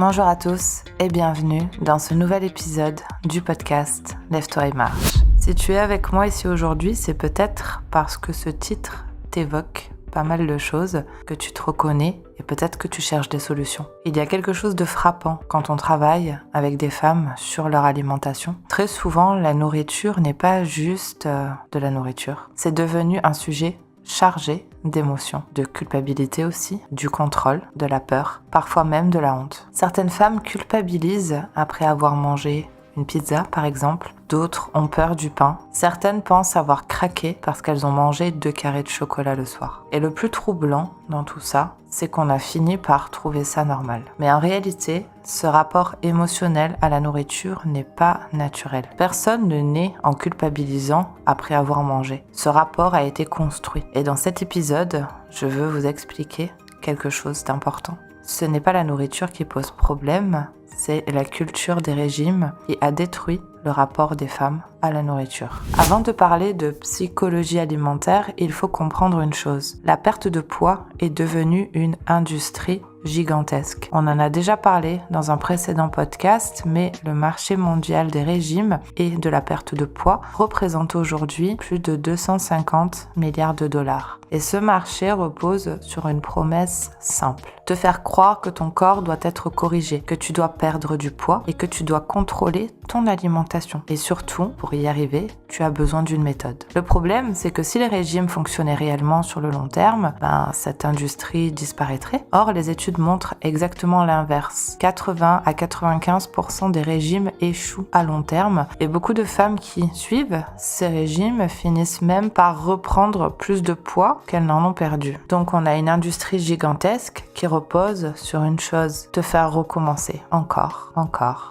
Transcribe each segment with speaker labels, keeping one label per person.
Speaker 1: Bonjour à tous et bienvenue dans ce nouvel épisode du podcast Lève-toi et marche. Si tu es avec moi ici aujourd'hui, c'est peut-être parce que ce titre t'évoque pas mal de choses, que tu te reconnais et peut-être que tu cherches des solutions. Il y a quelque chose de frappant quand on travaille avec des femmes sur leur alimentation. Très souvent, la nourriture n'est pas juste de la nourriture. C'est devenu un sujet chargé d'émotions, de culpabilité aussi, du contrôle, de la peur, parfois même de la honte. Certaines femmes culpabilisent après avoir mangé une pizza par exemple, d'autres ont peur du pain, certaines pensent avoir craqué parce qu'elles ont mangé 2 carrés de chocolat le soir. Et le plus troublant dans tout ça, c'est qu'on a fini par trouver ça normal. Mais en réalité, ce rapport émotionnel à la nourriture n'est pas naturel. Personne ne naît en culpabilisant après avoir mangé. Ce rapport a été construit. Et dans cet épisode, je veux vous expliquer quelque chose d'important. Ce n'est pas la nourriture qui pose problème, c'est la culture des régimes qui a détruit le rapport des femmes à la nourriture. Avant de parler de psychologie alimentaire, il faut comprendre une chose. La perte de poids est devenue une industrie gigantesque. On en a déjà parlé dans un précédent podcast, mais le marché mondial des régimes et de la perte de poids représente aujourd'hui plus de 250 milliards de dollars. Et ce marché repose sur une promesse simple. Te faire croire que ton corps doit être corrigé, que tu dois perdre du poids et que tu dois contrôler ton alimentation. Et surtout, pour y arriver, tu as besoin d'une méthode. Le problème, c'est que si les régimes fonctionnaient réellement sur le long terme, cette industrie disparaîtrait. Or, les études montrent exactement l'inverse. 80 à 95% des régimes échouent à long terme et beaucoup de femmes qui suivent ces régimes finissent même par reprendre plus de poids qu'elles n'en ont perdu. Donc, on a une industrie gigantesque qui repose sur une chose, te faire recommencer encore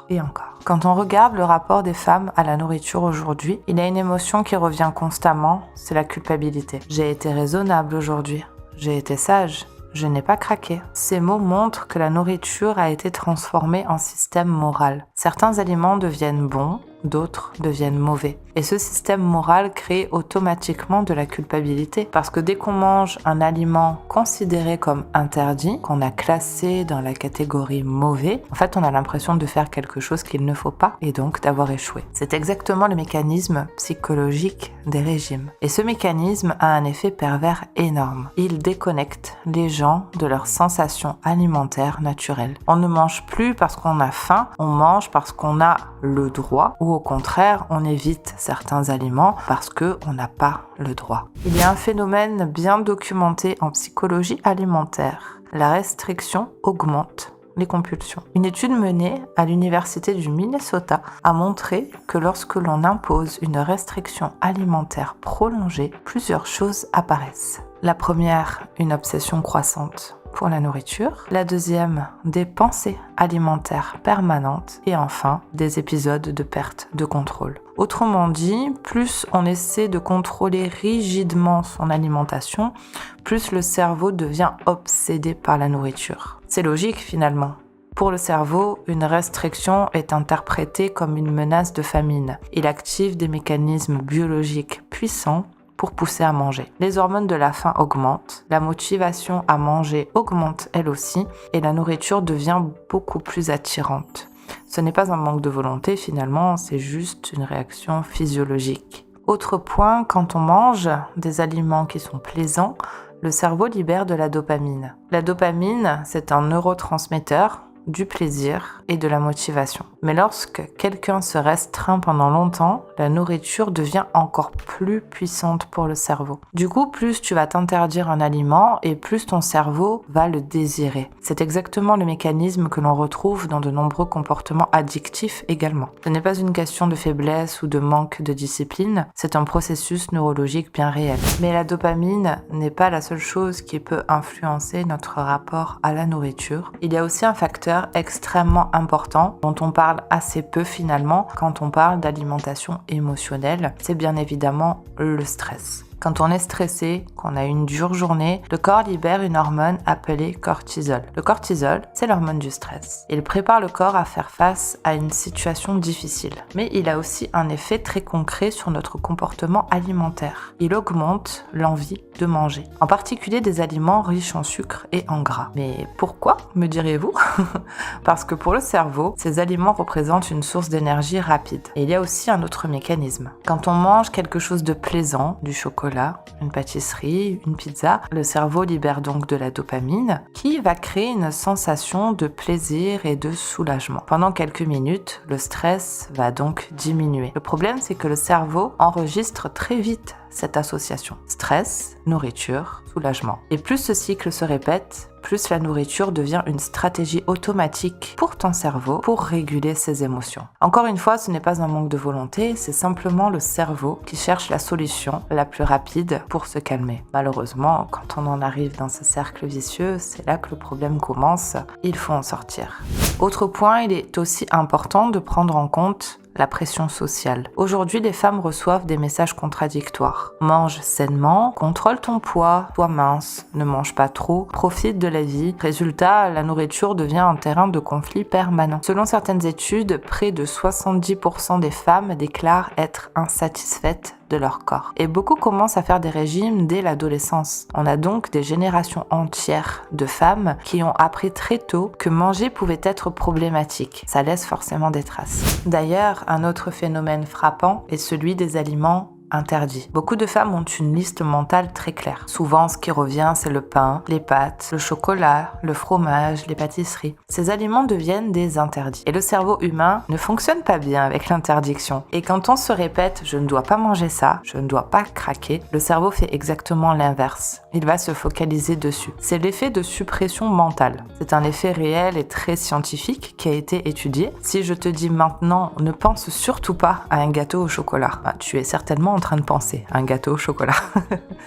Speaker 1: et encore. Quand on regarde le rapport des femmes à la nourriture aujourd'hui, il y a une émotion qui revient constamment, c'est la culpabilité. J'ai été raisonnable aujourd'hui, j'ai été sage, je n'ai pas craqué. Ces mots montrent que la nourriture a été transformée en système moral. Certains aliments deviennent bons, d'autres deviennent mauvais. Et ce système moral crée automatiquement de la culpabilité. Parce que dès qu'on mange un aliment considéré comme interdit, qu'on a classé dans la catégorie mauvais, en fait on a l'impression de faire quelque chose qu'il ne faut pas et donc d'avoir échoué. C'est exactement le mécanisme psychologique des régimes. Et ce mécanisme a un effet pervers énorme. Il déconnecte les gens de leurs sensations alimentaires naturelles. On ne mange plus parce qu'on a faim, on mange parce qu'on a le droit ou au contraire, on évite certains aliments parce qu'on n'a pas le droit. Il y a un phénomène bien documenté en psychologie alimentaire. La restriction augmente les compulsions. Une étude menée à l'université du Minnesota a montré que lorsque l'on impose une restriction alimentaire prolongée, plusieurs choses apparaissent. La première, une obsession croissante pour la nourriture. La deuxième, des pensées alimentaires permanentes. Et enfin, des épisodes de perte de contrôle. Autrement dit, plus on essaie de contrôler rigidement son alimentation, plus le cerveau devient obsédé par la nourriture. C'est logique finalement. Pour le cerveau, une restriction est interprétée comme une menace de famine. Il active des mécanismes biologiques puissants pour pousser à manger. Les hormones de la faim augmentent, la motivation à manger augmente elle aussi et la nourriture devient beaucoup plus attirante. Ce n'est pas un manque de volonté finalement, c'est juste une réaction physiologique. Autre point, quand on mange des aliments qui sont plaisants, le cerveau libère de la dopamine. La dopamine, c'est un neurotransmetteur du plaisir et de la motivation. Mais lorsque quelqu'un se restreint pendant longtemps, la nourriture devient encore plus puissante pour le cerveau. Du coup, plus tu vas t'interdire un aliment et plus ton cerveau va le désirer. C'est exactement le mécanisme que l'on retrouve dans de nombreux comportements addictifs également. Ce n'est pas une question de faiblesse ou de manque de discipline, c'est un processus neurologique bien réel. Mais la dopamine n'est pas la seule chose qui peut influencer notre rapport à la nourriture. Il y a aussi un facteur extrêmement important dont on parle assez peu finalement quand on parle d'alimentation émotionnelle, c'est bien évidemment le stress. Quand on est stressé, qu'on a une dure journée, le corps libère une hormone appelée cortisol. Le cortisol, c'est l'hormone du stress. Il prépare le corps à faire face à une situation difficile. Mais il a aussi un effet très concret sur notre comportement alimentaire. Il augmente l'envie de manger, en particulier des aliments riches en sucre et en gras. Mais pourquoi, me direz-vous? Parce que pour le cerveau, ces aliments représentent une source d'énergie rapide. Et il y a aussi un autre mécanisme. Quand on mange quelque chose de plaisant, du chocolat, une pâtisserie, une pizza, le cerveau libère donc de la dopamine qui va créer une sensation de plaisir et de soulagement. Pendant quelques minutes, le stress va donc diminuer. Le problème, c'est que le cerveau enregistre très vite cette association. Stress, nourriture, soulagement. Et plus ce cycle se répète, plus la nourriture devient une stratégie automatique pour ton cerveau pour réguler ses émotions. Encore une fois, ce n'est pas un manque de volonté, c'est simplement le cerveau qui cherche la solution la plus rapide pour se calmer. Malheureusement, quand on en arrive dans ce cercle vicieux, c'est là que le problème commence. Il faut en sortir. Autre point, il est aussi important de prendre en compte la pression sociale. Aujourd'hui, les femmes reçoivent des messages contradictoires. Mange sainement, contrôle ton poids, sois mince, ne mange pas trop, profite de la vie. Résultat, la nourriture devient un terrain de conflit permanent. Selon certaines études, près de 70% des femmes déclarent être insatisfaites de leur corps. Et beaucoup commencent à faire des régimes dès l'adolescence. On a donc des générations entières de femmes qui ont appris très tôt que manger pouvait être problématique. Ça laisse forcément des traces. D'ailleurs, un autre phénomène frappant est celui des aliments interdits. Beaucoup de femmes ont une liste mentale très claire. Souvent, ce qui revient, c'est le pain, les pâtes, le chocolat, le fromage, les pâtisseries. Ces aliments deviennent des interdits. Et le cerveau humain ne fonctionne pas bien avec l'interdiction. Et quand on se répète « je ne dois pas manger ça, je ne dois pas craquer », le cerveau fait exactement l'inverse. Il va se focaliser dessus. C'est l'effet de suppression mentale. C'est un effet réel et très scientifique qui a été étudié. Si je te dis maintenant « ne pense surtout pas à un gâteau au chocolat », tu es certainement en train de penser à un gâteau au chocolat.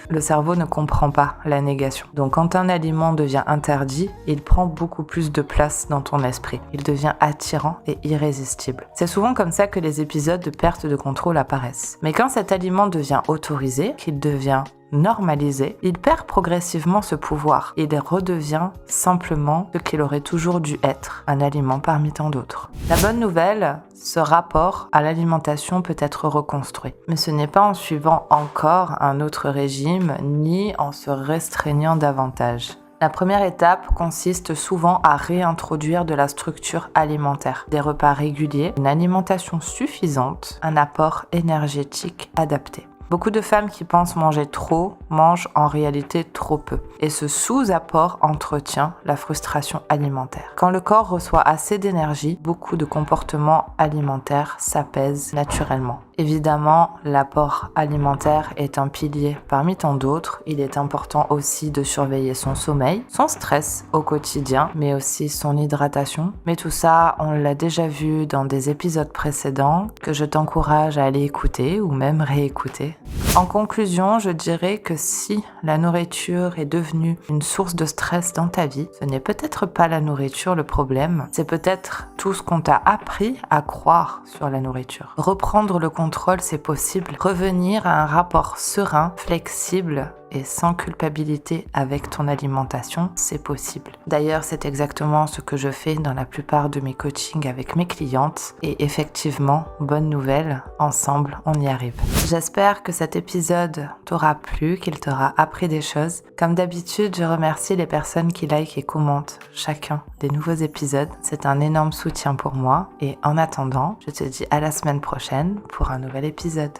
Speaker 1: Le cerveau ne comprend pas la négation. Donc quand un aliment devient interdit, il prend beaucoup plus de place dans ton esprit. Il devient attirant et irrésistible. C'est souvent comme ça que les épisodes de perte de contrôle apparaissent. Mais quand cet aliment devient autorisé, qu'il devient normalisé, il perd progressivement ce pouvoir. Il redevient simplement ce qu'il aurait toujours dû être, un aliment parmi tant d'autres. La bonne nouvelle, ce rapport à l'alimentation peut être reconstruit. Mais ce n'est pas en suivant encore un autre régime, ni en se restreignant davantage. La première étape consiste souvent à réintroduire de la structure alimentaire, des repas réguliers, une alimentation suffisante, un apport énergétique adapté. Beaucoup de femmes qui pensent manger trop mangent en réalité trop peu. Et ce sous-apport entretient la frustration alimentaire. Quand le corps reçoit assez d'énergie, beaucoup de comportements alimentaires s'apaisent naturellement. Évidemment, l'apport alimentaire est un pilier parmi tant d'autres. Il est important aussi de surveiller son sommeil, son stress au quotidien, mais aussi son hydratation. Mais tout ça, on l'a déjà vu dans des épisodes précédents que je t'encourage à aller écouter ou même réécouter. En conclusion, je dirais que si la nourriture est devenue une source de stress dans ta vie, ce n'est peut-être pas la nourriture le problème, c'est peut-être tout ce qu'on t'a appris à croire sur la nourriture. Reprendre le contrôle, c'est possible. Revenir à un rapport serein, flexible et sans culpabilité avec ton alimentation, c'est possible. D'ailleurs, c'est exactement ce que je fais dans la plupart de mes coachings avec mes clientes. Et effectivement, bonne nouvelle, ensemble, on y arrive. J'espère que cet épisode t'aura plu, qu'il t'aura appris des choses. Comme d'habitude, je remercie les personnes qui likent et commentent chacun des nouveaux épisodes. C'est un énorme soutien pour moi. Et en attendant, je te dis à la semaine prochaine pour un nouvel épisode.